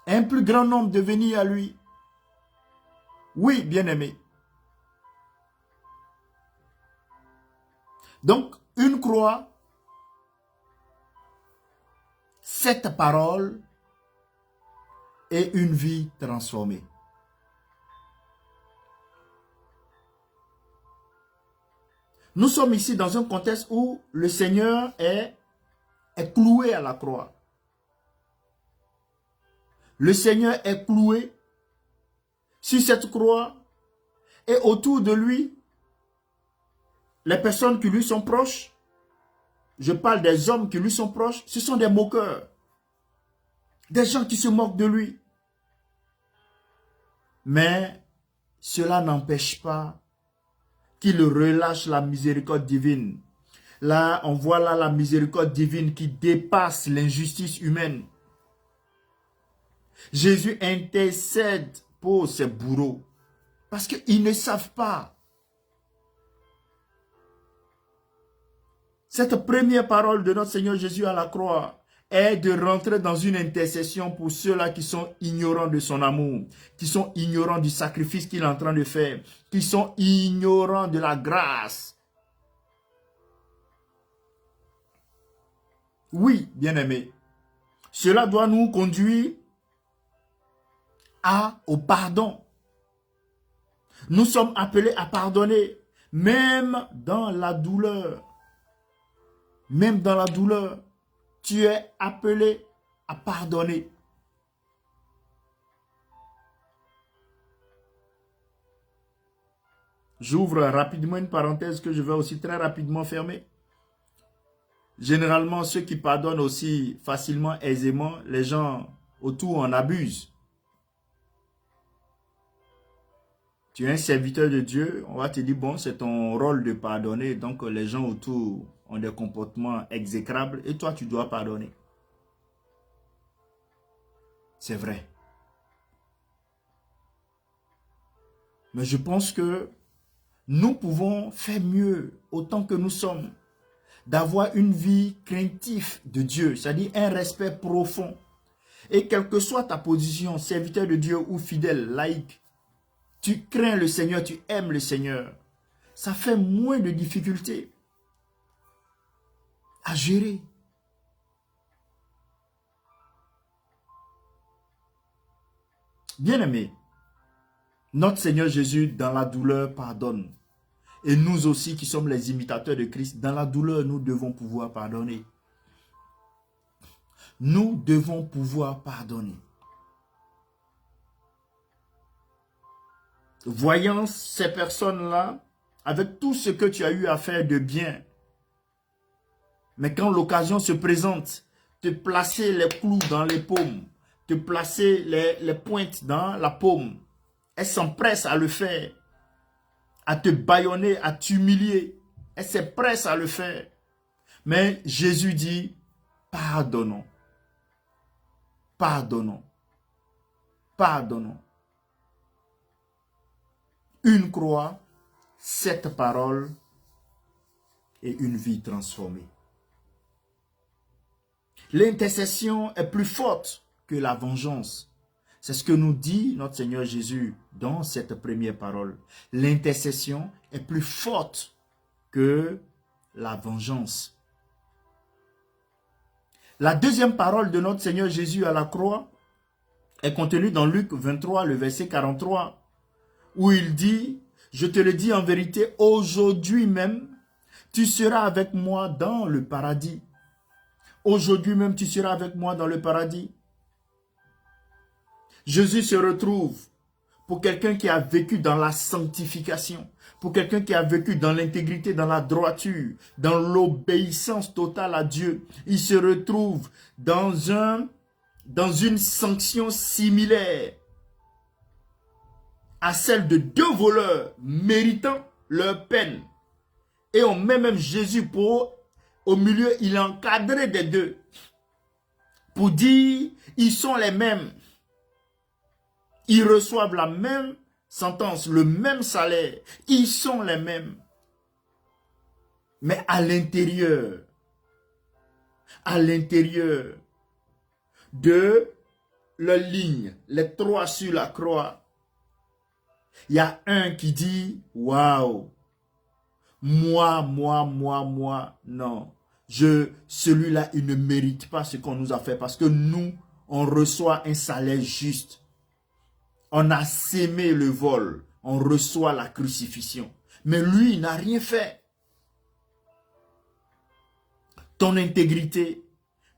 Un plus grand nombre de venir à lui. Oui, bien-aimé. Donc, une croix, cette parole et une vie transformée. Nous sommes ici dans un contexte où le Seigneur est cloué à la croix. Le Seigneur est cloué sur cette croix et autour de lui, les personnes qui lui sont proches, je parle des hommes qui lui sont proches, ce sont des moqueurs, des gens qui se moquent de lui. Mais cela n'empêche pas qu'il relâche la miséricorde divine. Là, on voit là la miséricorde divine qui dépasse l'injustice humaine. Jésus intercède pour ces bourreaux parce qu'ils ne savent pas. Cette première parole de notre Seigneur Jésus à la croix est de rentrer dans une intercession pour ceux-là qui sont ignorants de son amour, qui sont ignorants du sacrifice qu'il est en train de faire, qui sont ignorants de la grâce. Oui, bien-aimés, cela doit nous conduire au pardon. Nous sommes appelés à pardonner, même dans la douleur. Même dans la douleur, tu es appelé à pardonner. J'ouvre rapidement une parenthèse que je vais aussi très rapidement fermer. Généralement, ceux qui pardonnent aussi facilement, aisément, les gens autour en abusent. Tu es un serviteur de Dieu, on va te dire, bon, c'est ton rôle de pardonner, donc les gens autour ont des comportements exécrables et toi, tu dois pardonner. C'est vrai. Mais je pense que nous pouvons faire mieux, autant que nous sommes, d'avoir une vie craintive de Dieu, c'est-à-dire un respect profond. Et quelle que soit ta position, serviteur de Dieu ou fidèle, laïque, tu crains le Seigneur, tu aimes le Seigneur. Ça fait moins de difficultés à gérer. Bien-aimé, notre Seigneur Jésus, dans la douleur, pardonne. Et nous aussi qui sommes les imitateurs de Christ, dans la douleur, nous devons pouvoir pardonner. Nous devons pouvoir pardonner. Voyant ces personnes-là, avec tout ce que tu as eu à faire de bien, mais quand l'occasion se présente, te placer les clous dans les paumes, te placer les pointes dans la paume, elle s'empresse à le faire, à te bâillonner, à t'humilier. Elle s'empresse à le faire. Mais Jésus dit, pardonnons, pardonnons, pardonnons. Une croix, cette parole et une vie transformée. L'intercession est plus forte que la vengeance. C'est ce que nous dit notre Seigneur Jésus dans cette première parole. L'intercession est plus forte que la vengeance. La deuxième parole de notre Seigneur Jésus à la croix est contenue dans Luc 23, le verset 43, où il dit, je te le dis en vérité, aujourd'hui même, tu seras avec moi dans le paradis. Aujourd'hui même, tu seras avec moi dans le paradis. Jésus se retrouve pour quelqu'un qui a vécu dans la sanctification, pour quelqu'un qui a vécu dans l'intégrité, dans la droiture, dans l'obéissance totale à Dieu. Il se retrouve dans une sanction similaire à celle de deux voleurs méritant leur peine. Et on met même Jésus au milieu, il est encadré des deux. Pour dire, ils sont les mêmes. Ils reçoivent la même sentence, le même salaire. Ils sont les mêmes. Mais à l'intérieur de leur ligne, les trois sur la croix, il y a un qui dit, waouh, moi, non. Celui-là, il ne mérite pas ce qu'on nous a fait parce que nous, on reçoit un salaire juste. On a sémé le vol, on reçoit la crucifixion. Mais lui, il n'a rien fait. Ton intégrité,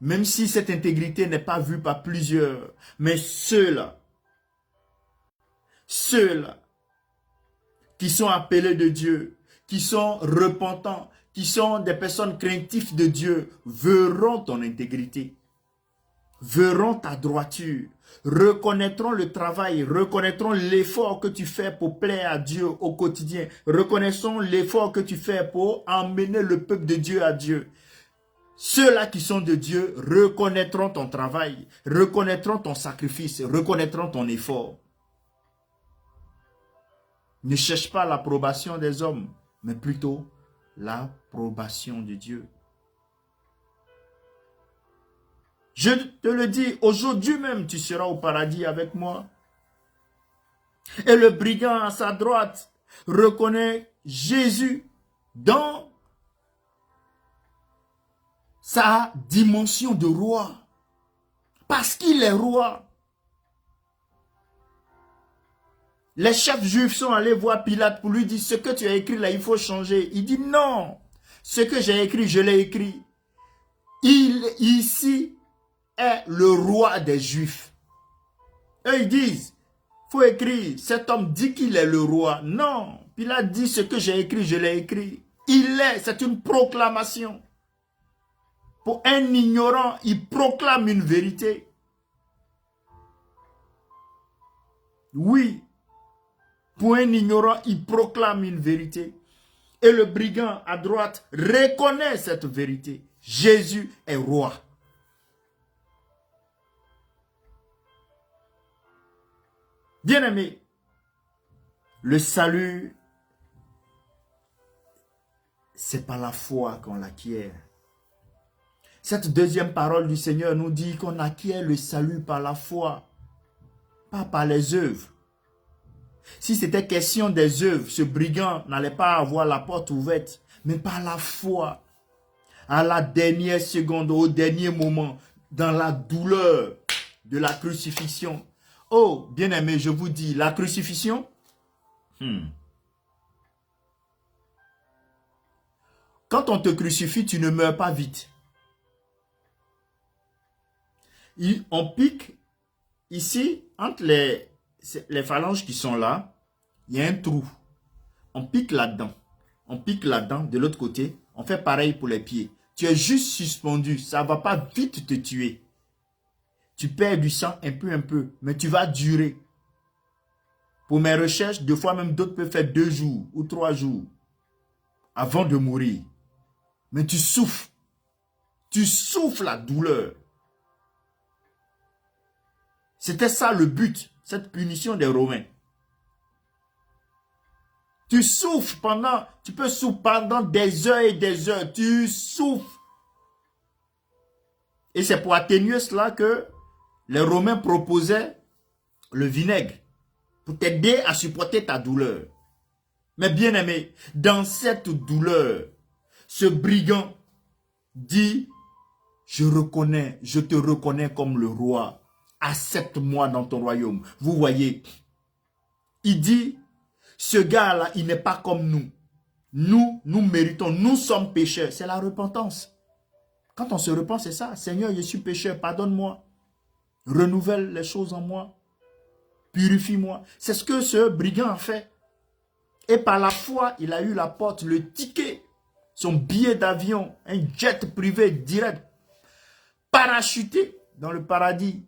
même si cette intégrité n'est pas vue par plusieurs, mais ceux-là qui sont appelés de Dieu, qui sont repentants, qui sont des personnes craintives de Dieu, verront ton intégrité, verront ta droiture, reconnaîtront le travail, reconnaîtront l'effort que tu fais pour plaire à Dieu au quotidien, reconnaîtront l'effort que tu fais pour emmener le peuple de Dieu à Dieu. Ceux-là qui sont de Dieu reconnaîtront ton travail, reconnaîtront ton sacrifice, reconnaîtront ton effort. Ne cherche pas l'approbation des hommes, mais plutôt l'approbation de Dieu. Je te le dis, aujourd'hui même, tu seras au paradis avec moi. Et le brigand à sa droite reconnaît Jésus dans sa dimension de roi. Parce qu'il est roi. Les chefs juifs sont allés voir Pilate pour lui dire, ce que tu as écrit là, il faut changer. Il dit non, ce que j'ai écrit, je l'ai écrit. Il ici est le roi des Juifs. Eux ils disent, faut écrire, cet homme dit qu'il est le roi. Non, Pilate dit, ce que j'ai écrit, je l'ai écrit. Il est, c'est une proclamation. Pour un ignorant, il proclame une vérité. Oui. Pour un ignorant, il proclame une vérité. Et le brigand à droite reconnaît cette vérité. Jésus est roi. Bien-aimé, le salut, c'est par la foi qu'on l'acquiert. Cette deuxième parole du Seigneur nous dit qu'on acquiert le salut par la foi, pas par les œuvres. Si c'était question des œuvres, ce brigand n'allait pas avoir la porte ouverte, mais par la foi, à la dernière seconde, au dernier moment, dans la douleur de la crucifixion. Oh, bien-aimé, je vous dis, la crucifixion, quand on te crucifie, tu ne meurs pas vite. On pique ici, entre les phalanges qui sont là, il y a un trou. On pique là-dedans. On pique là-dedans, de l'autre côté. On fait pareil pour les pieds. Tu es juste suspendu. Ça ne va pas vite te tuer. Tu perds du sang un peu, mais tu vas durer. Pour mes recherches, des fois même d'autres peuvent faire 2 jours ou 3 jours avant de mourir. Mais tu souffres. Tu souffres la douleur. C'était ça le but, cette punition des Romains. Tu souffres tu peux souffrir pendant des heures et des heures. Tu souffres. Et c'est pour atténuer cela que les Romains proposaient le vinaigre pour t'aider à supporter ta douleur. Mais bien aimé, dans cette douleur, ce brigand dit, je te reconnais comme le roi. Accepte-moi dans ton royaume. Vous voyez, il dit, ce gars-là, il n'est pas comme nous. Nous méritons, nous sommes pécheurs. C'est la repentance. Quand on se repent, c'est ça. Seigneur, je suis pécheur, pardonne-moi. Renouvelle les choses en moi. Purifie-moi. C'est ce que ce brigand a fait. Et par la foi, il a eu la porte, le ticket, son billet d'avion, un jet privé direct, parachuté dans le paradis.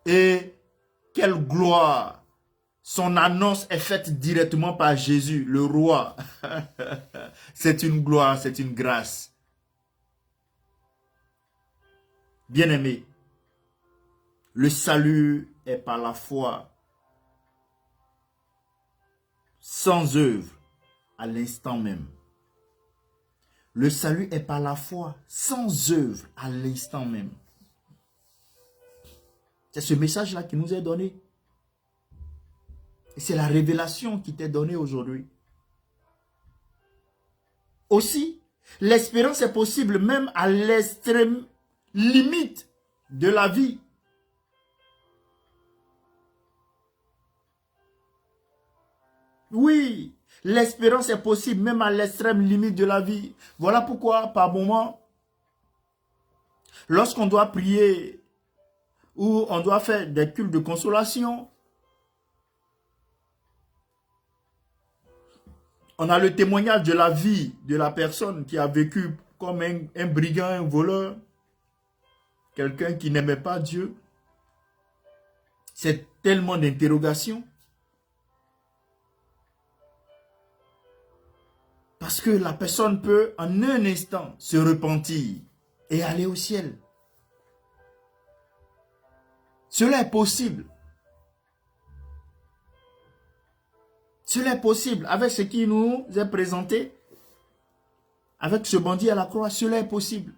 Et quelle gloire! Son annonce est faite directement par Jésus, le roi. C'est une gloire, c'est une grâce. Bien-aimé, le salut est par la foi, sans œuvre, à l'instant même. Le salut est par la foi, sans œuvre, à l'instant même. C'est ce message-là qui nous est donné. Et c'est la révélation qui t'est donnée aujourd'hui. Aussi, l'espérance est possible même à l'extrême limite de la vie. Oui, l'espérance est possible même à l'extrême limite de la vie. Voilà pourquoi, par moment, lorsqu'on doit prier ou on doit faire des cultes de consolation, on a le témoignage de la vie de la personne qui a vécu comme un brigand, un voleur, quelqu'un qui n'aimait pas Dieu. C'est tellement d'interrogations. Parce que la personne peut en un instant se repentir et aller au ciel. Cela est possible. Cela est possible avec ce qui nous est présenté. Avec ce bandit à la croix, cela est possible.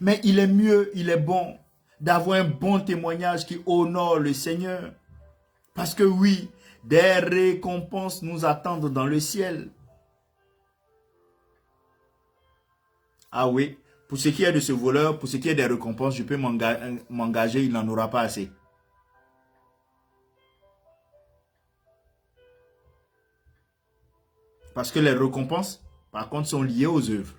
Mais il est mieux, il est bon d'avoir un bon témoignage qui honore le Seigneur. Parce que oui, des récompenses nous attendent dans le ciel. Ah oui, pour ce qui est de ce voleur, pour ce qui est des récompenses, je peux m'engager, il n'en aura pas assez. Parce que les récompenses, par contre, sont liées aux œuvres.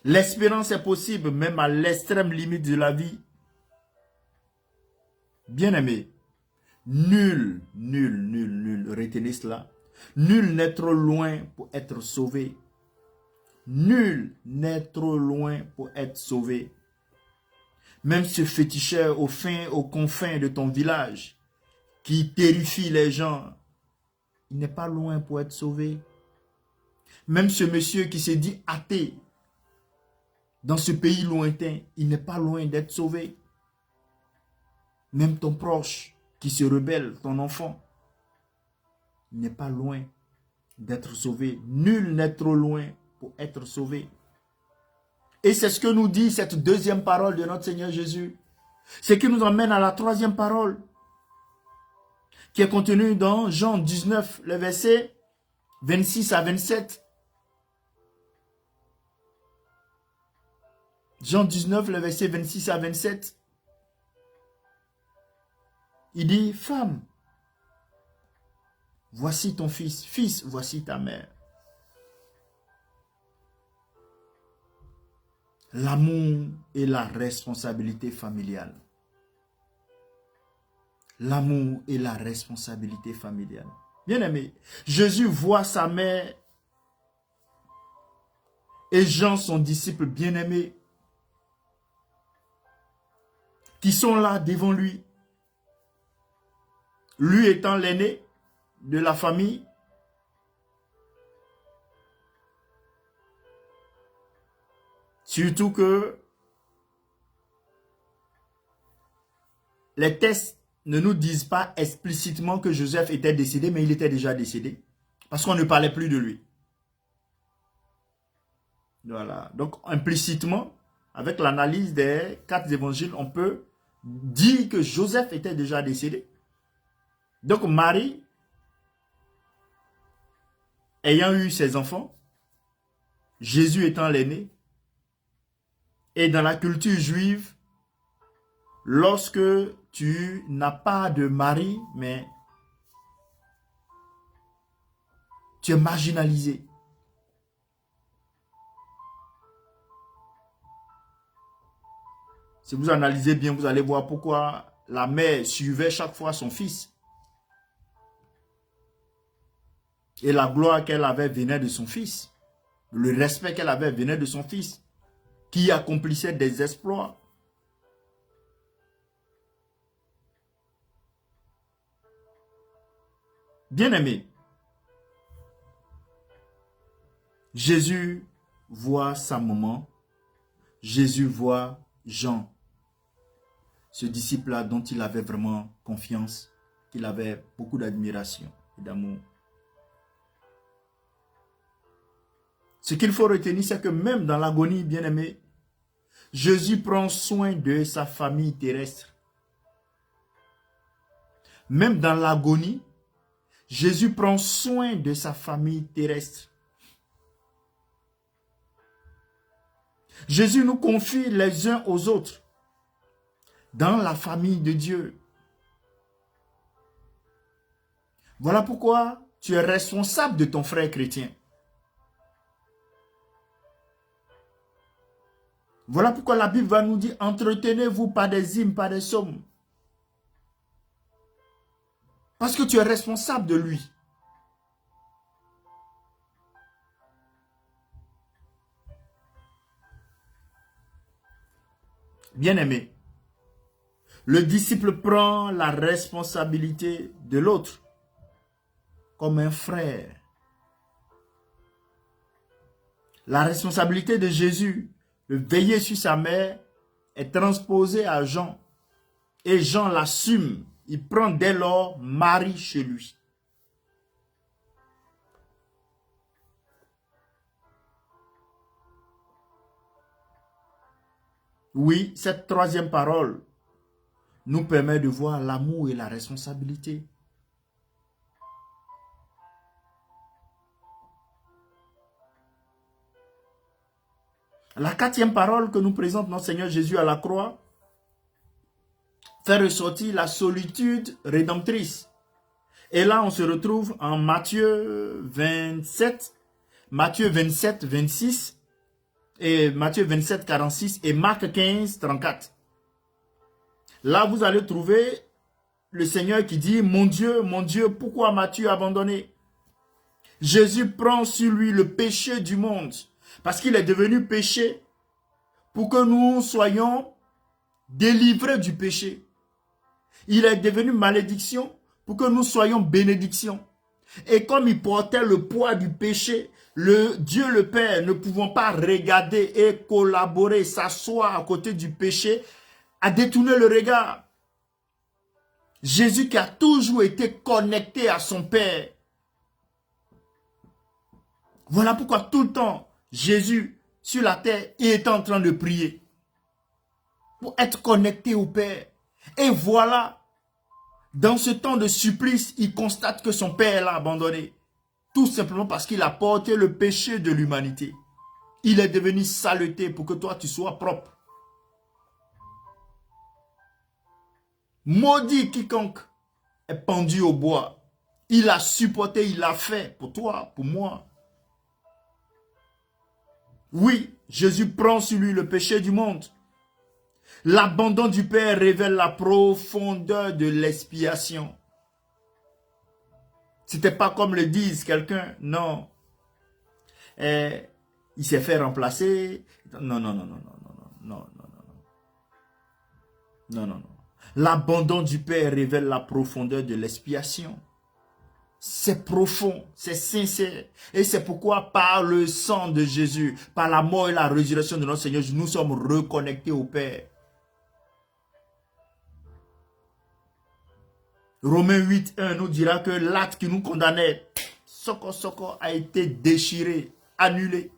L'espérance est possible même à l'extrême limite de la vie. Bien-aimé, nul, retenez cela. Nul n'est trop loin pour être sauvé. Nul n'est trop loin pour être sauvé. Même ce féticheur aux confins de ton village qui terrifie les gens, il n'est pas loin pour être sauvé. Même ce monsieur qui se dit athée dans ce pays lointain, il n'est pas loin d'être sauvé. Même ton proche qui se rebelle, ton enfant, il n'est pas loin d'être sauvé. Nul n'est trop loin pour être sauvé. Et c'est ce que nous dit cette deuxième parole de notre Seigneur Jésus. Ce qui nous emmène à la troisième parole, qui est contenue dans Jean 19, le verset 26 à 27. Jean 19, le verset 26 à 27. Il dit, femme, voici ton fils. Fils, voici ta mère. L'amour et la responsabilité familiale. L'amour et la responsabilité familiale. Bien-aimé, Jésus voit sa mère et Jean, son disciple bien-aimé, qui sont là devant lui. Lui étant l'aîné de la famille, surtout que les textes ne nous disent pas explicitement que Joseph était décédé, mais il était déjà décédé, parce qu'on ne parlait plus de lui. Voilà, donc implicitement, avec l'analyse des 4 évangiles, on peut dire que Joseph était déjà décédé. Donc Marie, ayant eu ses enfants, Jésus étant l'aîné, et dans la culture juive, lorsque tu n'as pas de mari, mais tu es marginalisé. Si vous analysez bien, vous allez voir pourquoi la mère suivait chaque fois son fils. Et la gloire qu'elle avait venait de son fils. Le respect qu'elle avait venait de son fils, qui accomplissait des exploits. Bien-aimé, Jésus voit sa maman, Jésus voit Jean, ce disciple-là dont il avait vraiment confiance, qu'il avait beaucoup d'admiration et d'amour. Ce qu'il faut retenir, c'est que même dans l'agonie, bien-aimé, Jésus prend soin de sa famille terrestre. Même dans l'agonie, Jésus prend soin de sa famille terrestre. Jésus nous confie les uns aux autres dans la famille de Dieu. Voilà pourquoi tu es responsable de ton frère chrétien. Voilà pourquoi la Bible va nous dire, entretenez-vous par des hymnes, par des psaumes. Parce que tu es responsable de lui. Bien-aimé, le disciple prend la responsabilité de l'autre comme un frère. La responsabilité de Jésus de veiller sur sa mère est transposée à Jean. Et Jean l'assume. Il prend dès lors Marie chez lui. Oui, cette troisième parole nous permet de voir l'amour et la responsabilité. La quatrième parole que nous présente notre Seigneur Jésus à la croix fait ressortir la solitude rédemptrice. Et là, on se retrouve en Matthieu 27, 26, et Matthieu 27, 46 et Marc 15, 34. Là, vous allez trouver le Seigneur qui dit, mon Dieu, pourquoi m'as-tu abandonné? Jésus prend sur lui le péché du monde, parce qu'il est devenu péché pour que nous soyons délivrés du péché. Il est devenu malédiction pour que nous soyons bénédiction. Et comme il portait le poids du péché, Dieu le Père, ne pouvant pas regarder et collaborer, s'asseoir à côté du péché, a détourné le regard. Jésus qui a toujours été connecté à son Père. Voilà pourquoi tout le temps, Jésus, sur la terre, il est en train de prier. Pour être connecté au Père. Et voilà, dans ce temps de supplice, il constate que son Père l'a abandonné. Tout simplement parce qu'il a porté le péché de l'humanité. Il est devenu saleté pour que toi tu sois propre. Maudit quiconque est pendu au bois. Il a supporté, il l'a fait pour toi, pour moi. Oui, Jésus prend sur lui le péché du monde. L'abandon du Père révèle la profondeur de l'expiation. C'était pas comme le disent quelqu'un, non. Il s'est fait remplacer. Non. L'abandon du Père révèle la profondeur de l'expiation. C'est profond, c'est sincère. Et c'est pourquoi par le sang de Jésus, par la mort et la résurrection de notre Seigneur, nous sommes reconnectés au Père. Romains 8:1 nous dira que l'acte qui nous condamnait, soko, a été déchiré, annulé.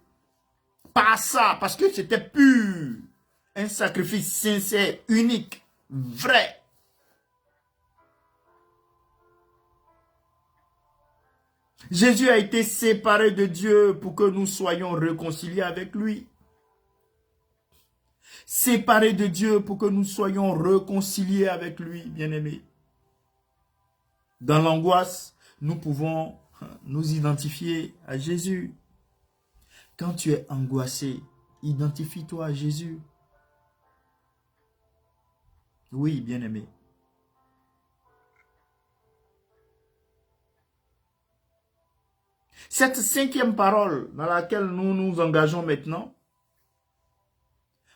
Pas ça, parce que c'était pur. Un sacrifice sincère, unique, vrai. Jésus a été séparé de Dieu pour que nous soyons réconciliés avec lui. Séparé de Dieu pour que nous soyons réconciliés avec lui, bien-aimés. Dans l'angoisse, nous pouvons nous identifier à Jésus. Quand tu es angoissé, identifie-toi à Jésus. Oui, bien-aimé. Cette cinquième parole dans laquelle nous nous engageons maintenant,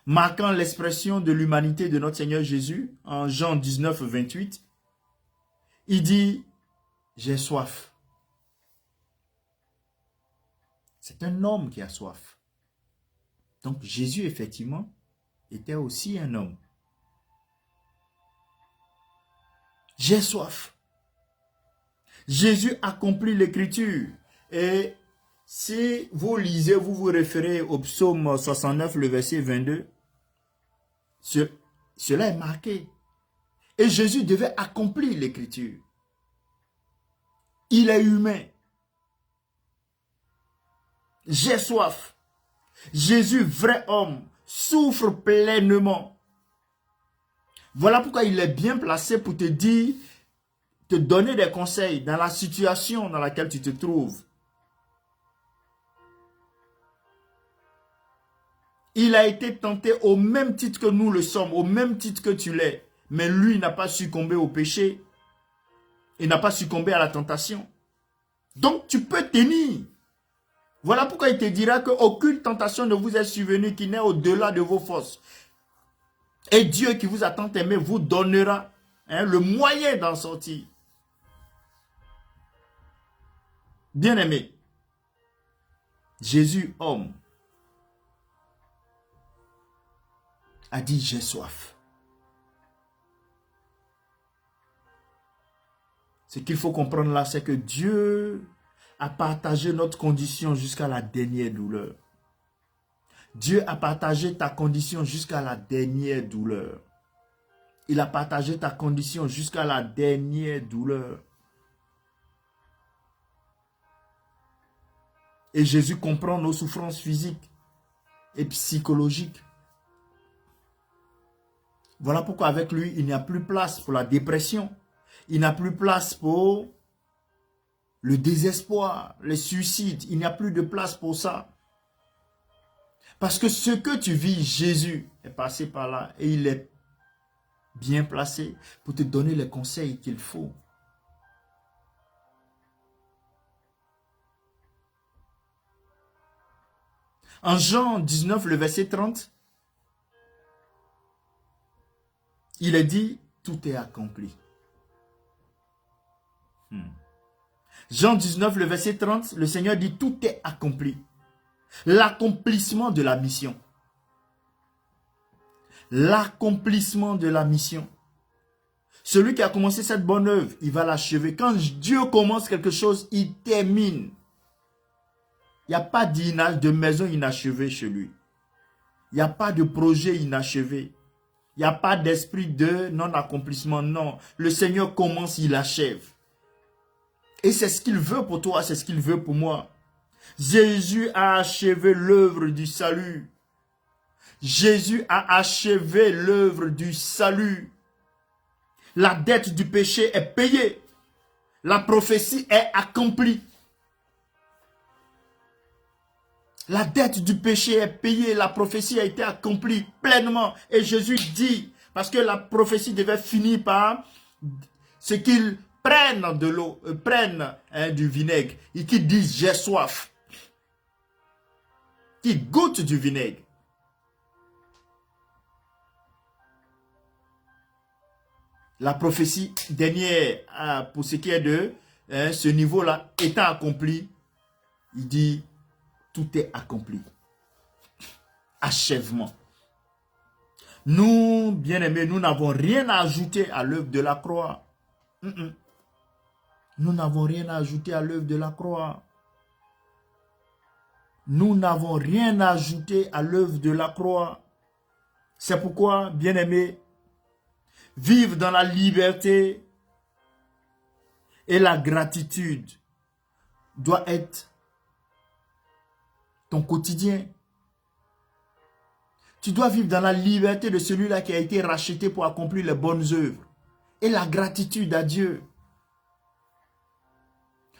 marquant l'expression de l'humanité de notre Seigneur Jésus, en Jean 19, 28, il dit, j'ai soif. C'est un homme qui a soif. Donc Jésus, effectivement, était aussi un homme. J'ai soif. Jésus accomplit l'écriture. Et Si vous lisez, vous vous référez au psaume 69, le verset 22, cela est marqué. Et Jésus devait accomplir l'écriture. Il est humain. J'ai soif. Jésus, vrai homme, souffre pleinement. Voilà pourquoi il est bien placé pour te dire, te donner des conseils dans la situation dans laquelle tu te trouves. Il a été tenté au même titre que nous le sommes, au même titre que tu l'es. Mais lui n'a pas succombé au péché. Il n'a pas succombé à la tentation. Donc tu peux tenir. Voilà pourquoi il te dira qu'aucune tentation ne vous est survenue qui n'est au-delà de vos forces. Et Dieu qui vous a tant aimé vous donnera le moyen d'en sortir. Bien-aimé, Jésus, homme, a dit j'ai soif. Ce qu'il faut comprendre là, c'est que Dieu a partagé notre condition jusqu'à la dernière douleur. Dieu a partagé ta condition jusqu'à la dernière douleur. Il a partagé ta condition jusqu'à la dernière douleur. Et Jésus comprend nos souffrances physiques et psychologiques. Voilà pourquoi avec lui, il n'y a plus place pour la dépression. Il n'y a plus place pour le désespoir, les suicides. Il n'y a plus de place pour ça. Parce que ce que tu vis, Jésus est passé par là et il est bien placé pour te donner les conseils qu'il faut. En Jean 19, le verset 30, il est dit, tout est accompli. Jean 19, le verset 30, le Seigneur dit, tout est accompli. L'accomplissement de la mission. L'accomplissement de la mission. Celui qui a commencé cette bonne œuvre, il va l'achever. Quand Dieu commence quelque chose, il termine. Il n'y a pas de maison inachevée chez lui. Il n'y a pas de projet inachevé. Il n'y a pas d'esprit de non-accomplissement. Non, le Seigneur commence, il achève. Et c'est ce qu'il veut pour toi, c'est ce qu'il veut pour moi. Jésus a achevé l'œuvre du salut. Jésus a achevé l'œuvre du salut. La dette du péché est payée. La prophétie est accomplie. La dette du péché est payée. La prophétie a été accomplie pleinement. Et Jésus dit, parce que la prophétie devait finir par ce qu'ils prennent de l'eau, prennent du vinaigre et qui disent j'ai soif. Qui goûtent du vinaigre. La prophétie dernière, pour ce qui est de ce niveau-là, étant accompli, il dit, tout est accompli. Achèvement. Nous, bien-aimés, nous n'avons rien à ajouter à l'œuvre de la croix. Nous n'avons rien à ajouter à l'œuvre de la croix. Nous n'avons rien à ajouter à l'œuvre de la croix. C'est pourquoi, bien-aimés, vivre dans la liberté et la gratitude doit être ton quotidien. Tu dois vivre dans la liberté de celui-là qui a été racheté pour accomplir les bonnes œuvres. Et la gratitude à Dieu.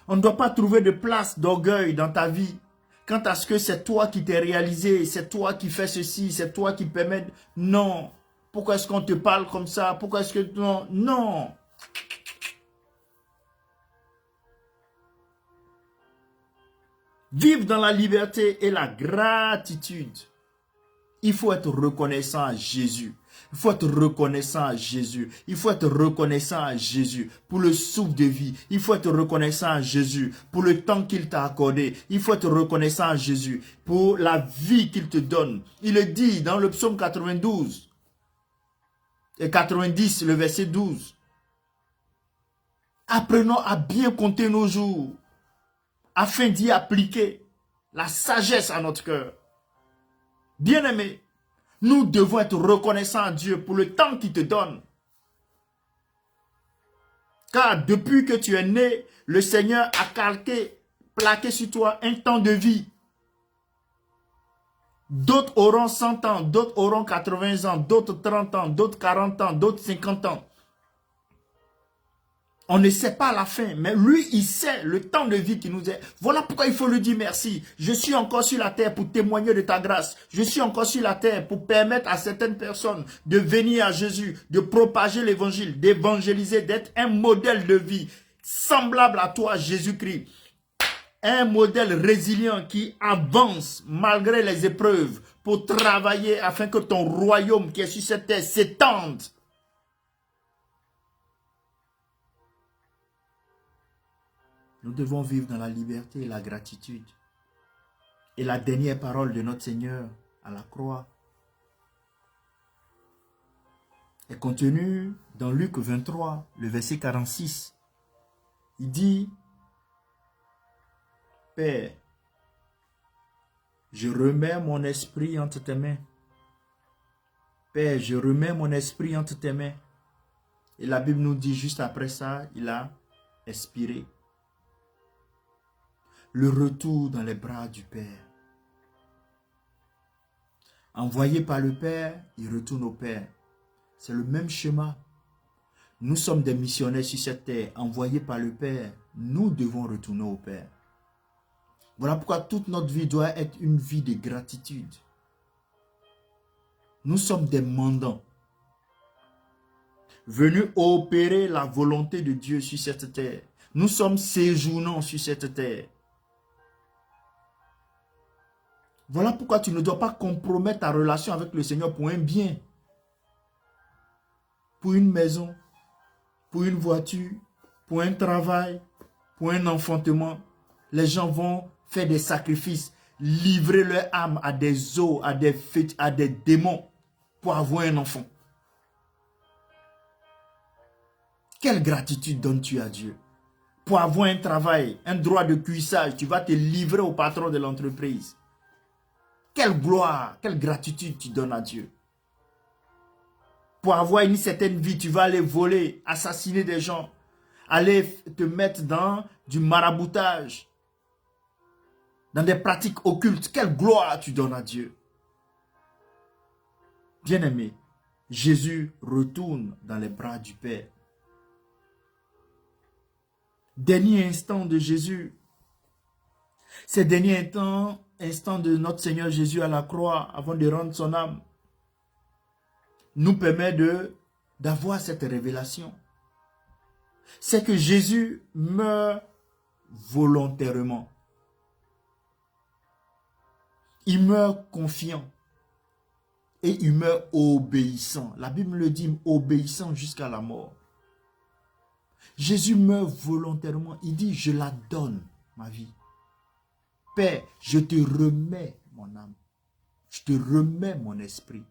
On ne doit pas trouver de place d'orgueil dans ta vie. Quant à ce que c'est toi qui t'es réalisé, c'est toi qui fais ceci, c'est toi qui permets... Non. Pourquoi est-ce qu'on te parle comme ça? Pourquoi est-ce que... Non. Non. Vivre dans la liberté et la gratitude. Il faut être reconnaissant à Jésus. Il faut être reconnaissant à Jésus. Il faut être reconnaissant à Jésus pour le souffle de vie. Il faut être reconnaissant à Jésus pour le temps qu'il t'a accordé. Il faut être reconnaissant à Jésus pour la vie qu'il te donne. Il le dit dans le psaume 92 et 90, le verset 12. Apprenons à bien compter nos jours afin d'y appliquer. la sagesse à notre cœur. Bien-aimés, nous devons être reconnaissants à Dieu pour le temps qu'il te donne. Car depuis que tu es né, le Seigneur a plaqué sur toi un temps de vie. D'autres auront 100 ans, d'autres auront 80 ans, d'autres 30 ans, d'autres 40 ans, d'autres 50 ans. On ne sait pas la fin, mais lui, il sait le temps de vie qui nous est. Voilà pourquoi il faut lui dire merci. Je suis encore sur la terre pour témoigner de ta grâce. Je suis encore sur la terre pour permettre à certaines personnes de venir à Jésus, de propager l'évangile, d'évangéliser, d'être un modèle de vie semblable à toi, Jésus-Christ. Un modèle résilient qui avance malgré les épreuves pour travailler afin que ton royaume qui est sur cette terre s'étende. Nous devons vivre dans la liberté et la gratitude. Et la dernière parole de notre Seigneur à la croix est contenue dans Luc 23, le verset 46. Il dit, « Père, je remets mon esprit entre tes mains. Père, je remets mon esprit entre tes mains. » Et la Bible nous dit juste après ça, il a expiré. Le retour dans les bras du Père. Envoyé par le Père, il retourne au Père. C'est le même schéma. Nous sommes des missionnaires sur cette terre, envoyés par le Père. Nous devons retourner au Père. Voilà pourquoi toute notre vie doit être une vie de gratitude. Nous sommes des mandants, venus opérer la volonté de Dieu sur cette terre. Nous sommes séjournants sur cette terre. Voilà pourquoi tu ne dois pas compromettre ta relation avec le Seigneur pour un bien, pour une maison, pour une voiture, pour un travail, pour un enfantement. Les gens vont faire des sacrifices, livrer leur âme à des eaux, à des démons pour avoir un enfant. Quelle gratitude donnes-tu à Dieu? Pour avoir un travail, un droit de cuissage, tu vas te livrer au patron de l'entreprise. Quelle gloire, quelle gratitude tu donnes à Dieu. Pour avoir une certaine vie, tu vas aller voler, assassiner des gens, aller te mettre dans du maraboutage, dans des pratiques occultes. Quelle gloire tu donnes à Dieu. Bien-aimé, Jésus retourne dans les bras du Père. Dernier instant de Jésus. Ces derniers instants de notre Seigneur Jésus à la croix, avant de rendre son âme, nous permet d'avoir cette révélation. C'est que Jésus meurt volontairement. Il meurt confiant. Et il meurt obéissant. La Bible le dit, obéissant jusqu'à la mort. Jésus meurt volontairement. Il dit, je la donne, ma vie. Père, je te remets mon âme. Je te remets mon esprit.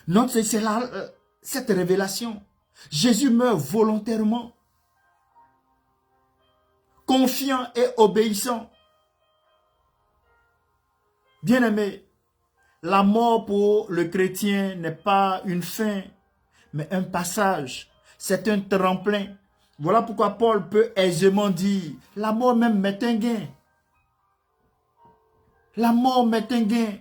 Non, c'est là cette révélation. Jésus meurt volontairement. Confiant et obéissant. Bien-aimé, la mort pour le chrétien n'est pas une fin, mais un passage. C'est un tremplin. Voilà pourquoi Paul peut aisément dire, la mort même m'est un gain. La mort m'est un gain.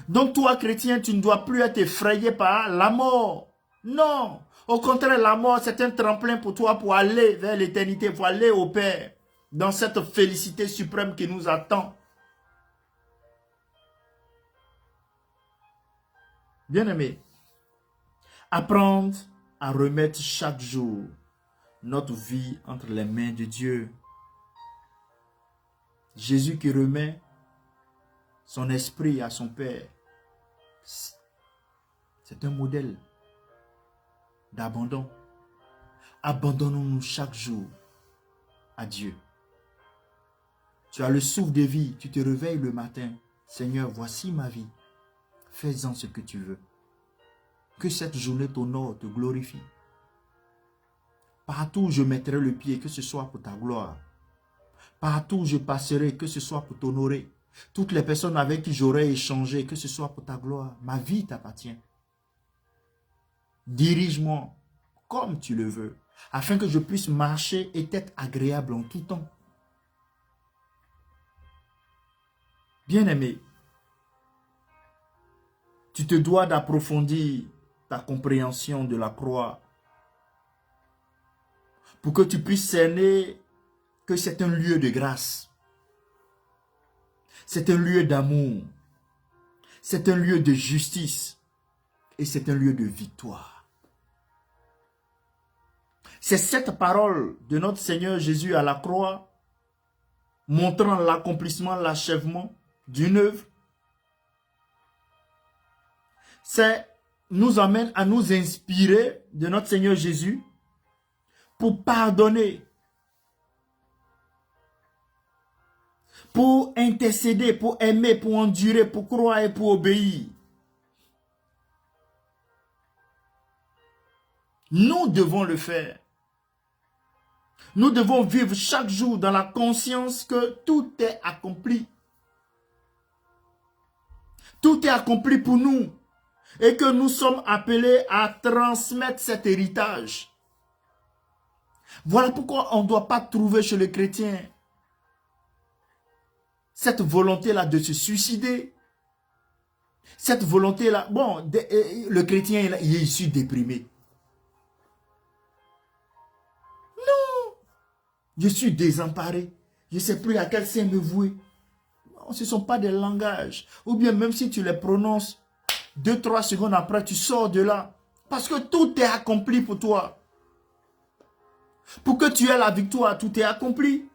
Donc toi, chrétien, tu ne dois plus être effrayé par la mort. Non. Au contraire, la mort, c'est un tremplin pour toi pour aller vers l'éternité, pour aller au Père, dans cette félicité suprême qui nous attend. Bien-aimé, apprendre à remettre chaque jour notre vie entre les mains de Dieu. Jésus qui remet son esprit à son Père, c'est un modèle d'abandon. Abandonnons-nous chaque jour à Dieu. Tu as le souffle de vie, tu te réveilles le matin. Seigneur, voici ma vie. Fais-en ce que tu veux. Que cette journée t'honore, te glorifie. Partout où je mettrai le pied, que ce soit pour ta gloire. Partout où je passerai, que ce soit pour t'honorer. Toutes les personnes avec qui j'aurai échangé, que ce soit pour ta gloire. Ma vie t'appartient. Dirige-moi comme tu le veux, afin que je puisse marcher et être agréable en tout temps. Bien-aimé, tu te dois d'approfondir ta compréhension de la croix pour que tu puisses cerner que c'est un lieu de grâce. C'est un lieu d'amour. C'est un lieu de justice. Et c'est un lieu de victoire. C'est cette parole de notre Seigneur Jésus à la croix, montrant l'accomplissement, l'achèvement d'une œuvre. C'est nous amène à nous inspirer de notre Seigneur Jésus pour pardonner, pour intercéder, pour aimer, pour endurer, pour croire et pour obéir. Nous devons le faire. Nous devons vivre chaque jour dans la conscience que tout est accompli. Tout est accompli pour nous et que nous sommes appelés à transmettre cet héritage. Voilà pourquoi on ne doit pas trouver chez les chrétiens cette volonté-là de se suicider. Cette volonté-là, bon, le chrétien il est issu déprimé. Je suis désemparé. Je ne sais plus à quel sein me vouer. Non, ce ne sont pas des langages. Ou bien même si tu les prononces, 2-3 secondes après, tu sors de là. Parce que tout est accompli pour toi. Pour que tu aies la victoire, tout est accompli.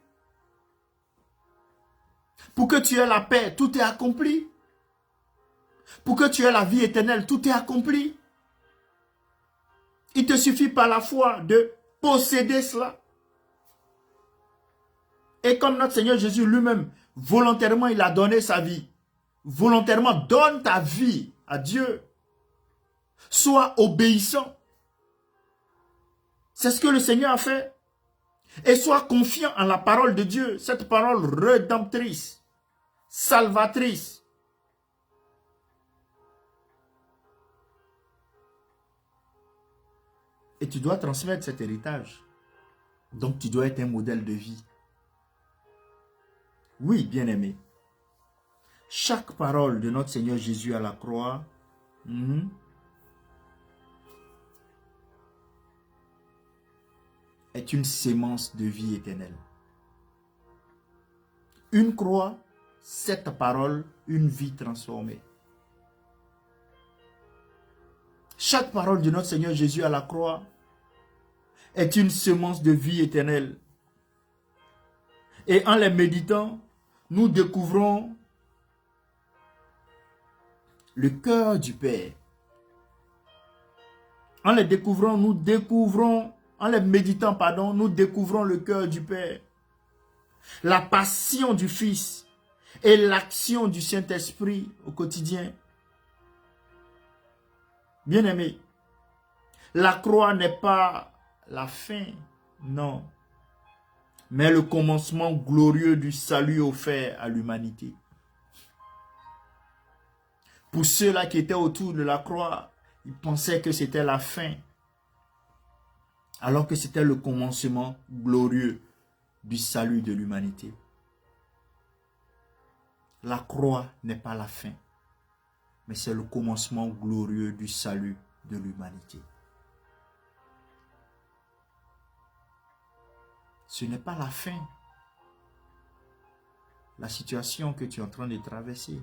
Pour que tu aies la paix, tout est accompli. Pour que tu aies la vie éternelle, tout est accompli. Il te suffit par la foi de posséder cela. Et comme notre Seigneur Jésus lui-même, volontairement, il a donné sa vie. Volontairement, donne ta vie à Dieu. Sois obéissant. C'est ce que le Seigneur a fait. Et sois confiant en la parole de Dieu. Cette parole rédemptrice, salvatrice. Et tu dois transmettre cet héritage. Donc tu dois être un modèle de vie. Oui, bien-aimé. Chaque parole de notre Seigneur Jésus à la croix est une sémence de vie éternelle. Une croix, cette parole, une vie transformée. Chaque parole de notre Seigneur Jésus à la croix est une semence de vie éternelle. Et en les méditant, nous découvrons le cœur du Père. En les découvrant, en les méditant, pardon, nous découvrons le cœur du Père. La passion du Fils et l'action du Saint-Esprit au quotidien. Bien-aimé, la croix n'est pas la fin, non, mais le commencement glorieux du salut offert à l'humanité. Pour ceux-là qui étaient autour de la croix, ils pensaient que c'était la fin, alors que c'était le commencement glorieux du salut de l'humanité. La croix n'est pas la fin, mais c'est le commencement glorieux du salut de l'humanité. Ce n'est pas la fin, la situation que tu es en train de traverser,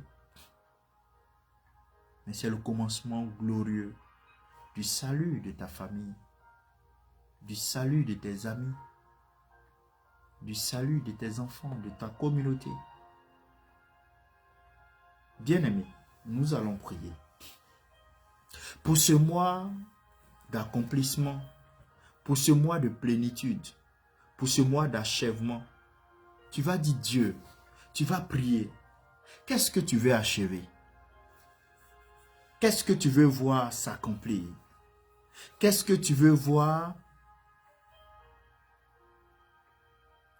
mais c'est le commencement glorieux du salut de ta famille, du salut de tes amis, du salut de tes enfants, de ta communauté. Bien-aimés, nous allons prier. Pour ce mois d'accomplissement, pour ce mois de plénitude, pour ce mois d'achèvement, tu vas dire Dieu, tu vas prier. Qu'est-ce que tu veux achever? Qu'est-ce que tu veux voir s'accomplir? Qu'est-ce que tu veux voir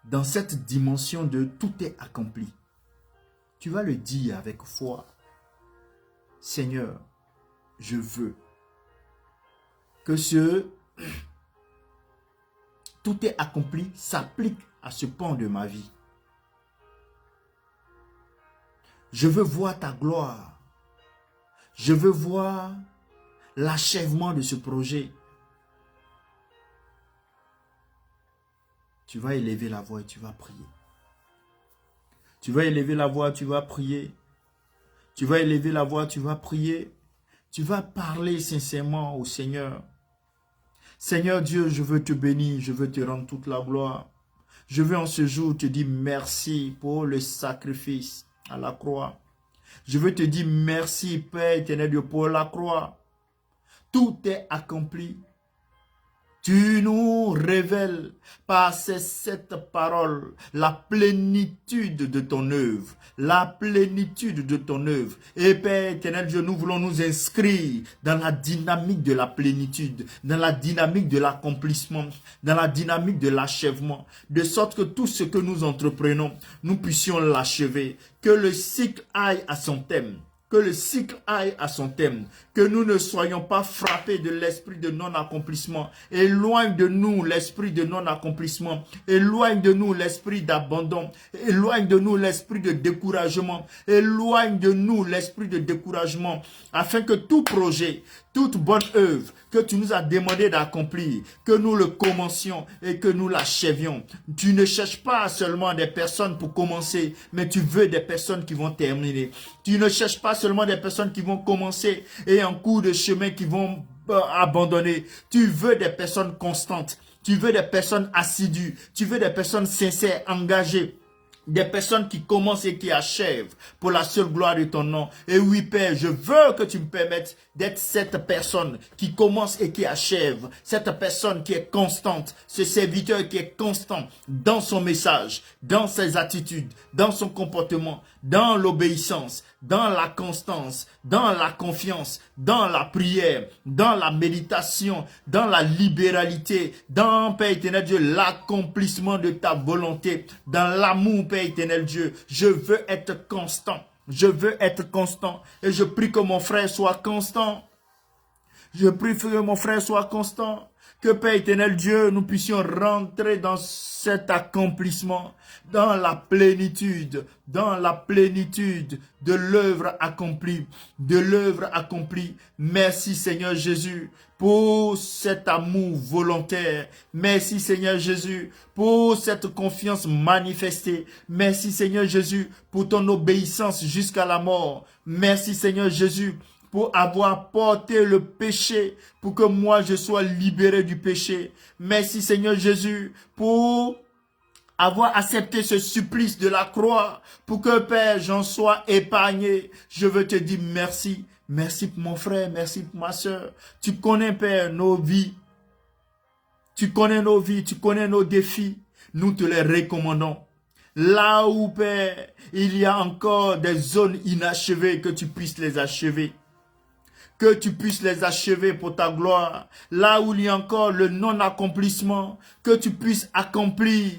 dans cette dimension de tout est accompli, tu vas le dire avec foi. Seigneur, je veux que ce tout est accompli s'applique à ce pan de ma vie. Je veux voir ta gloire. Je veux voir l'achèvement de ce projet. Tu vas élever la voix et tu vas prier. Tu vas élever la voix, tu vas prier. Tu vas élever la voix, tu vas prier. Tu vas parler sincèrement au Seigneur. Seigneur Dieu, je veux te bénir, je veux te rendre toute la gloire. Je veux en ce jour te dire merci pour le sacrifice à la croix. Je veux te dire merci, Père éternel Dieu, pour la croix. Tout est accompli. Tu nous révèles par cette parole la plénitude de ton œuvre. La plénitude de ton œuvre. Et Père éternel Dieu, nous voulons nous inscrire dans la dynamique de la plénitude, dans la dynamique de l'accomplissement, dans la dynamique de l'achèvement, de sorte que tout ce que nous entreprenons, nous puissions l'achever. Que le cycle aille à son thème. Que le cycle aille à son thème, que nous ne soyons pas frappés de l'esprit de non-accomplissement. Éloigne de nous l'esprit de non-accomplissement. Éloigne de nous l'esprit d'abandon. Éloigne de nous l'esprit de découragement. Éloigne de nous l'esprit de découragement, afin que tout projet, toute bonne œuvre que tu nous as demandé d'accomplir, que nous le commencions et que nous l'achevions. Tu ne cherches pas seulement des personnes pour commencer, mais tu veux des personnes qui vont terminer. Tu ne cherches pas seulement des personnes qui vont commencer et en cours de chemin qui vont abandonner. Tu veux des personnes constantes. Tu veux des personnes assidues. Tu veux des personnes sincères, engagées. Des personnes qui commencent et qui achèvent pour la seule gloire de ton nom. Et oui, Père, je veux que tu me permettes d'être cette personne qui commence et qui achève. Cette personne qui est constante. Ce serviteur qui est constant dans son message, dans ses attitudes, dans son comportement, dans l'obéissance, dans la constance, dans la confiance, dans la prière, dans la méditation, dans la libéralité, dans, Père éternel Dieu, l'accomplissement de ta volonté, dans l'amour, Père éternel Dieu. Je veux être constant. Je veux être constant. Et je prie que mon frère soit constant. Je prie que mon frère soit constant. Que, Père éternel Dieu, nous puissions rentrer dans cet accomplissement, dans la plénitude de l'œuvre accomplie, Merci Seigneur Jésus pour cet amour volontaire. Merci Seigneur Jésus pour cette confiance manifestée. Merci Seigneur Jésus pour ton obéissance jusqu'à la mort. Merci Seigneur Jésus pour avoir porté le péché, pour que moi je sois libéré du péché. Merci Seigneur Jésus pour avoir accepté ce supplice de la croix, pour que Père j'en sois épargné. Je veux te dire merci. Merci pour mon frère, merci pour ma soeur. Tu connais Père nos vies. Tu connais nos vies, tu connais nos défis. Nous te les recommandons. Là où Père, il y a encore des zones inachevées, que tu puisses les achever. Que tu puisses les achever pour ta gloire. Là où il y a encore le non-accomplissement, que tu puisses accomplir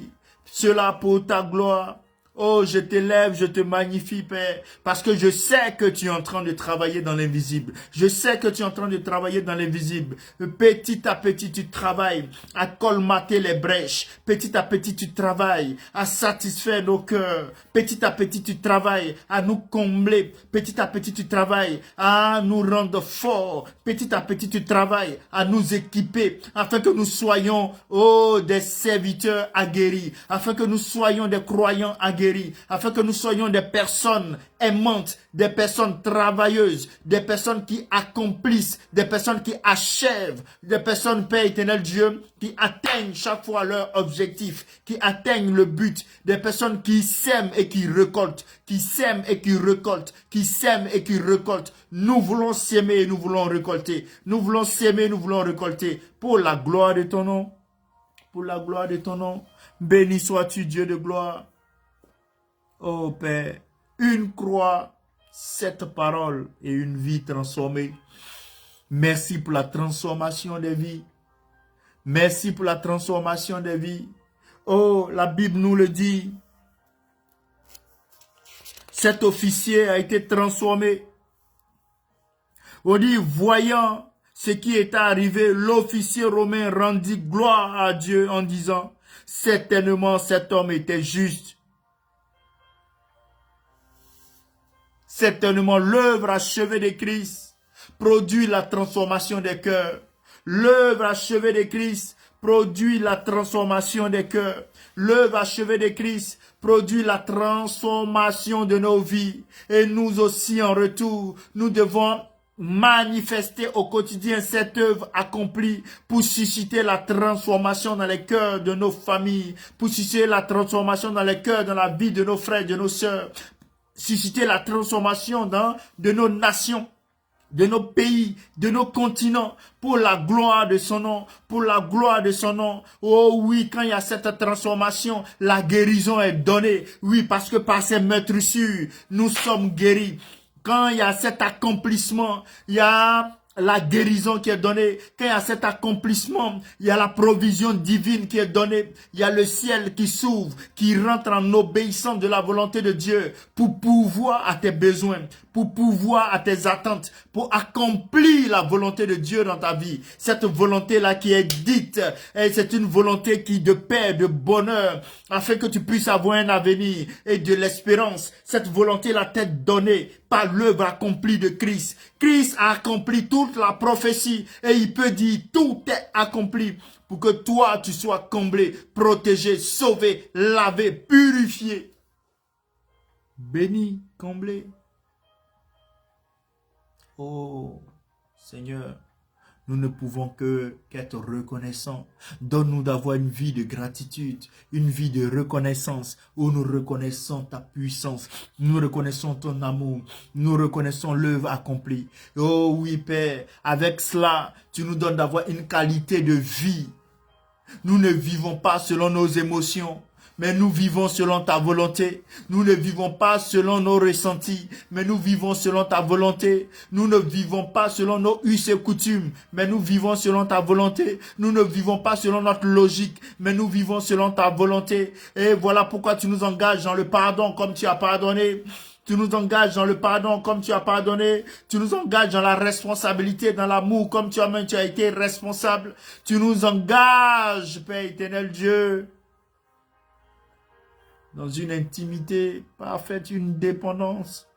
cela pour ta gloire. Oh, je t'élève, je te magnifie, Père, parce que je sais que tu es en train de travailler dans l'invisible. Je sais que tu es en train de travailler dans l'invisible. Petit à petit, tu travailles à colmater les brèches. Petit à petit, tu travailles à satisfaire nos cœurs. Petit à petit, tu travailles à nous combler. Petit à petit, tu travailles à nous rendre forts. Petit à petit, tu travailles à nous équiper, afin que nous soyons, oh, des serviteurs aguerris, afin que nous soyons des croyants aguerris, afin que nous soyons des personnes aimantes, des personnes travailleuses, des personnes qui accomplissent, des personnes qui achèvent, des personnes, Père éternel Dieu, qui atteignent chaque fois leur objectif, qui atteignent le but, des personnes qui sèment et qui récoltent, qui sèment et qui récoltent, qui sèment et qui récoltent. Nous voulons s'aimer et nous voulons récolter. Nous voulons s'aimer, nous voulons récolter. Pour la gloire de ton nom. Pour la gloire de ton nom. Béni sois-tu, Dieu de gloire. Oh Père, une croix, cette parole et une vie transformée. Merci pour la transformation des vies. Merci pour la transformation des vies. Oh, la Bible nous le dit. Cet officier a été transformé. On dit, voyant ce qui est arrivé, l'officier romain rendit gloire à Dieu en disant, certainement cet homme était juste. Certainement l'œuvre achevée de Christ produit la transformation des cœurs. L'œuvre achevée de Christ produit la transformation des cœurs. L'œuvre achevée de Christ produit la transformation de nos vies. Et nous aussi en retour, nous devons manifester au quotidien cette œuvre accomplie pour susciter la transformation dans les cœurs de nos familles, pour susciter la transformation dans les cœurs, dans la vie de nos frères, de nos sœurs, susciter la transformation de nos nations, de nos pays, de nos continents, pour la gloire de son nom, pour la gloire de son nom. Oh oui, quand il y a cette transformation, la guérison est donnée. Oui, parce que par ces meurtrissures, nous sommes guéris. Quand il y a cet accomplissement, il y a la guérison qui est donnée. Quand il y a cet accomplissement, il y a la provision divine qui est donnée. Il y a le ciel qui s'ouvre, qui rentre en obéissant de la volonté de Dieu pour pouvoir à tes besoins, pour pouvoir à tes attentes, pour accomplir la volonté de Dieu dans ta vie. Cette volonté-là qui est dite, et c'est une volonté qui de paix, de bonheur, afin que tu puisses avoir un avenir et de l'espérance. Cette volonté-là t'est donnée par l'œuvre accomplie de Christ. Christ a accompli toute la prophétie et il peut dire tout est accompli pour que toi tu sois comblé, protégé, sauvé, lavé, purifié, béni, comblé. Oh Seigneur, nous ne pouvons qu'être reconnaissants. Donne-nous d'avoir une vie de gratitude, une vie de reconnaissance, où nous reconnaissons ta puissance, nous reconnaissons ton amour, nous reconnaissons l'œuvre accomplie. Oh oui, Père, avec cela, tu nous donnes d'avoir une qualité de vie. Nous ne vivons pas selon nos émotions, mais nous vivons selon ta volonté. Nous ne vivons pas selon nos ressentis, mais nous vivons selon ta volonté. Nous ne vivons pas selon nos us et coutumes, mais nous vivons selon ta volonté. Nous ne vivons pas selon notre logique, mais nous vivons selon ta volonté. Et voilà pourquoi tu nous engages dans le pardon comme tu as pardonné. Tu nous engages dans le pardon comme tu as pardonné. Tu nous engages dans la responsabilité, dans l'amour comme tu as été responsable. Tu nous engages, Père éternel Dieu, dans une intimité parfaite, une dépendance.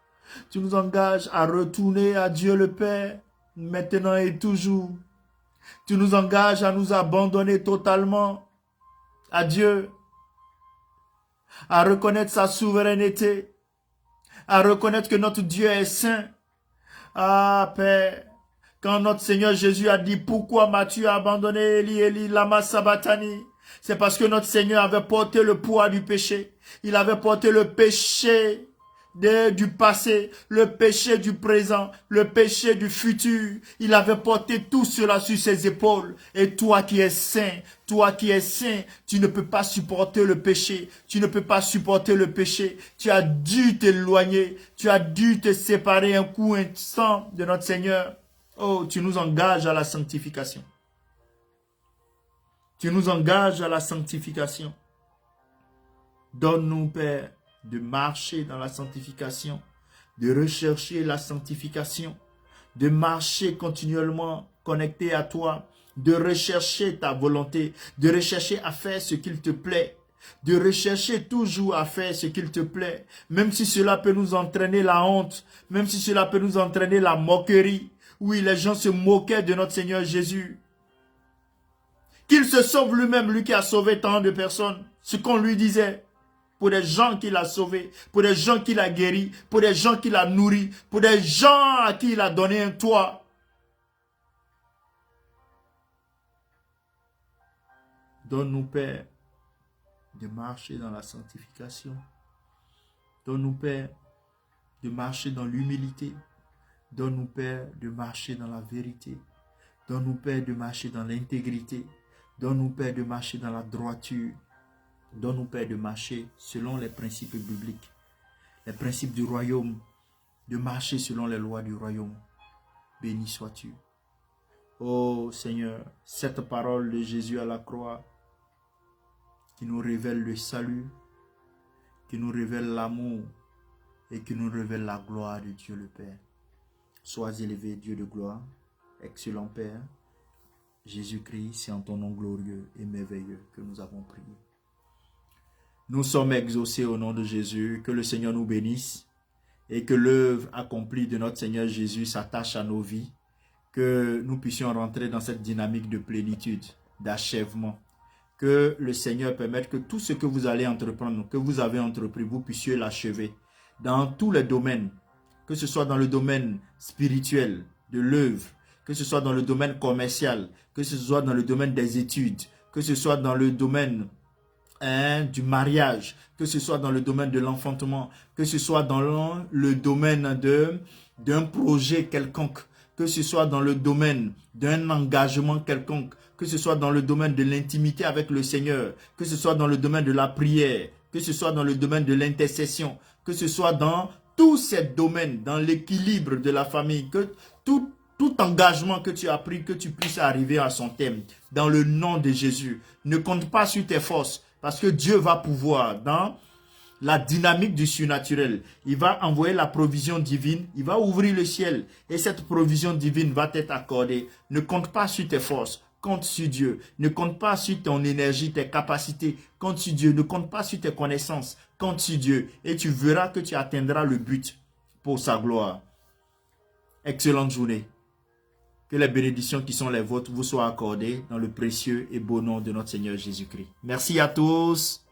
Tu nous engages à retourner à Dieu le Père, maintenant et toujours. Tu nous engages à nous abandonner totalement à Dieu, à reconnaître sa souveraineté, à reconnaître que notre Dieu est saint. Ah, Père, quand notre Seigneur Jésus a dit, pourquoi m'as-tu abandonné, Eli, Eli, lama sabachthani? C'est parce que notre Seigneur avait porté le poids du péché. Il avait porté le péché du passé, le péché du présent, le péché du futur. Il avait porté tout cela sur ses épaules. Et toi qui es saint, tu ne peux pas supporter le péché. Tu ne peux pas supporter le péché. Tu as dû t'éloigner. Tu as dû te séparer un coup instant de notre Seigneur. Oh, tu nous engages à la sanctification. Tu nous engages à la sanctification. Donne-nous, Père, de marcher dans la sanctification, de rechercher la sanctification, de marcher continuellement connecté à toi, de rechercher ta volonté, de rechercher à faire ce qu'il te plaît, de rechercher toujours à faire ce qu'il te plaît, même si cela peut nous entraîner la honte, même si cela peut nous entraîner la moquerie. Oui, les gens se moquaient de notre Seigneur Jésus. Qu'il se sauve lui-même, lui qui a sauvé tant de personnes, ce qu'on lui disait. Pour des gens qu'il a sauvés, pour des gens qu'il a guéris, pour des gens qu'il a nourris, pour des gens à qui il a donné un toit. Donne-nous, Père, de marcher dans la sanctification. Donne-nous, Père, de marcher dans l'humilité. Donne-nous, Père, de marcher dans la vérité. Donne-nous, Père, de marcher dans l'intégrité. Donne-nous, Père, de marcher dans la droiture. Donne-nous, Père, de marcher selon les principes bibliques, les principes du royaume, de marcher selon les lois du royaume. Béni sois-tu. Oh Seigneur, cette parole de Jésus à la croix qui nous révèle le salut, qui nous révèle l'amour et qui nous révèle la gloire de Dieu le Père. Sois élevé, Dieu de gloire, excellent Père. Jésus-Christ, c'est en ton nom glorieux et merveilleux que nous avons prié. Nous sommes exaucés au nom de Jésus. Que le Seigneur nous bénisse et que l'œuvre accomplie de notre Seigneur Jésus s'attache à nos vies. Que nous puissions rentrer dans cette dynamique de plénitude, d'achèvement. Que le Seigneur permette que tout ce que vous allez entreprendre, que vous avez entrepris, vous puissiez l'achever dans tous les domaines. Que ce soit dans le domaine spirituel, de l'œuvre, que ce soit dans le domaine commercial, que ce soit dans le domaine des études, que ce soit dans le domaine du mariage, que ce soit dans le domaine de l'enfantement, que ce soit dans le domaine d'un projet quelconque, que ce soit dans le domaine d'un engagement quelconque, que ce soit dans le domaine de l'intimité avec le Seigneur, que ce soit dans le domaine de la prière, que ce soit dans le domaine de l'intercession, que ce soit dans tous ces domaines, dans l'équilibre de la famille, que tout engagement que tu as pris, que tu puisses arriver à son terme. Dans le nom de Jésus, ne compte pas sur tes forces, parce que Dieu va pouvoir, dans la dynamique du surnaturel, il va envoyer la provision divine, il va ouvrir le ciel, et cette provision divine va t'être accordée. Ne compte pas sur tes forces, compte sur Dieu. Ne compte pas sur ton énergie, tes capacités, compte sur Dieu. Ne compte pas sur tes connaissances, compte sur Dieu. Et tu verras que tu atteindras le but pour sa gloire. Excellente journée. Que les bénédictions qui sont les vôtres vous soient accordées dans le précieux et beau nom de notre Seigneur Jésus-Christ. Merci à tous.